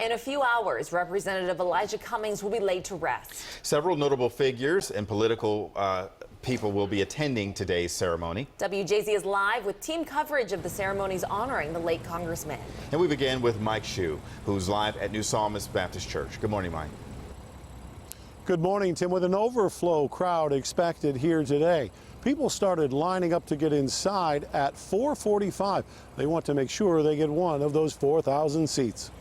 In a few hours, Representative Elijah Cummings will be laid to rest. Several notable figures and political people will be attending today's ceremony. WJZ is live with team coverage of the ceremonies honoring the late Congressman. And we begin with Mike Shue, who's live at New Psalmist Baptist Church. Good morning, Mike. Good morning, Tim. With an overflow crowd expected here today, people started lining up to get inside at 4:45. They want to make sure they get one of those 4,000 seats.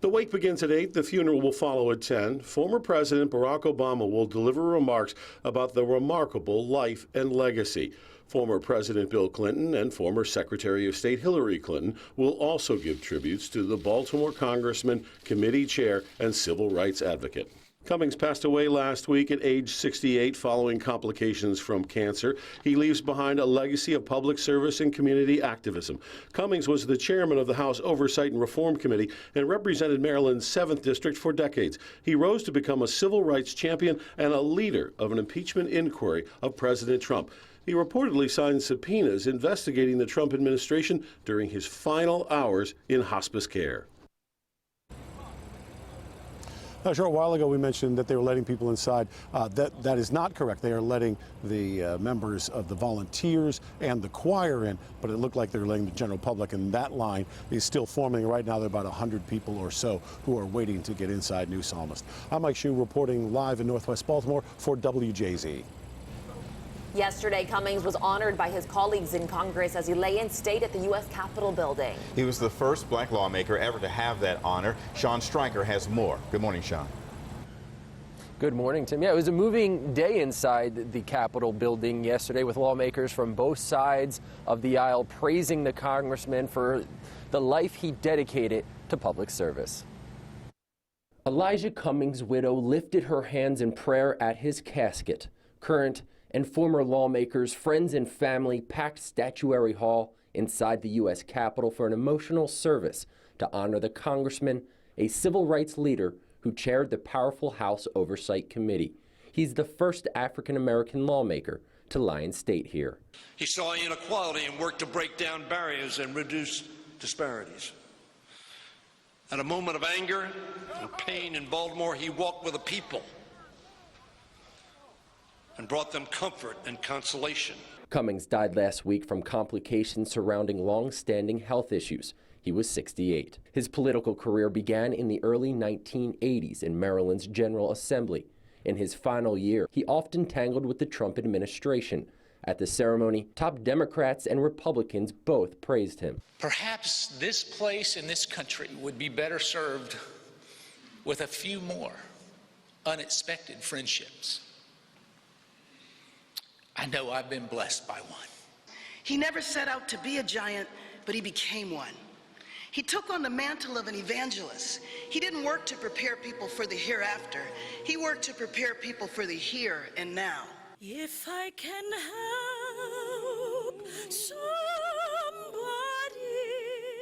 The wake begins at 8. The funeral will follow at 10. Former President Barack Obama will deliver remarks about the remarkable life and legacy. Former President Bill Clinton and former Secretary of State Hillary Clinton will also give tributes to the Baltimore Congressman, committee chair, and civil rights advocate. Cummings passed away last week at age 68 following complications from cancer. He leaves behind a legacy of public service and community activism. Cummings was the chairman of the House Oversight and Reform Committee and represented Maryland's 7th District for decades. He rose to become a civil rights champion and a leader of an impeachment inquiry of President Trump. He reportedly signed subpoenas investigating the Trump administration during his final hours in hospice care. A short while ago, we mentioned that they were letting people inside. That is not correct. They are letting the members of the volunteers and the choir in, but it looked like they're letting the general public, and that line is still forming. Right now, there are about 100 people or so who are waiting to get inside New Psalmist. I'm Mike Shue reporting live in Northwest Baltimore for WJZ. Yesterday, Cummings was honored by his colleagues in Congress as he lay in state at the U.S. Capitol building. He was the first black lawmaker ever to have that honor. Sean Stryker has more. Good morning, Sean. Good morning, Tim. Yeah, it was a moving day inside the Capitol building yesterday with lawmakers from both sides of the aisle praising the congressman for the life he dedicated to public service. Elijah Cummings' widow lifted her hands in prayer at his casket. Current and former lawmakers, friends and family packed Statuary Hall inside the U.S. Capitol for an emotional service to honor the congressman, a civil rights leader who chaired the powerful House Oversight Committee. He's the first African-American lawmaker to lie in state here. He saw inequality and worked to break down barriers and reduce disparities. At a moment of anger and pain in Baltimore, he walked with the people and brought them comfort and consolation. Cummings died last week from complications surrounding long-standing health issues. He was 68. His political career began in the early 1980s in Maryland's General Assembly. In his final year, he often tangled with the Trump administration. At the ceremony, top Democrats and Republicans both praised him. Perhaps this place in this country would be better served with a few more unexpected friendships. I know I've been blessed by one. He never set out to be a giant, but he became one. He took on the mantle of an evangelist. He didn't work to prepare people for the hereafter. He worked to prepare people for the here and now. If I can help somebody.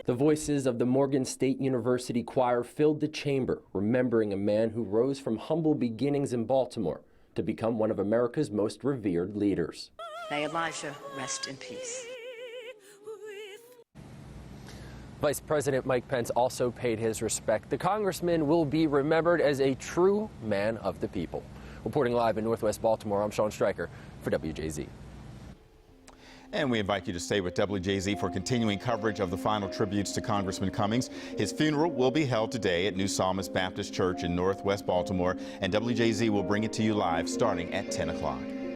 The voices of the Morgan State University choir filled the chamber, remembering a man who rose from humble beginnings in Baltimore to become one of America's most revered leaders. May Elijah rest in peace. Vice President Mike Pence also paid his respect. The congressman will be remembered as a true man of the people. Reporting live in Northwest Baltimore, I'm Sean Stryker for WJZ. And we invite you to stay with WJZ for continuing coverage of the final tributes to Congressman Cummings. His funeral will be held today at New Psalmist Baptist Church in Northwest Baltimore, and WJZ will bring it to you live starting at 10 o'clock.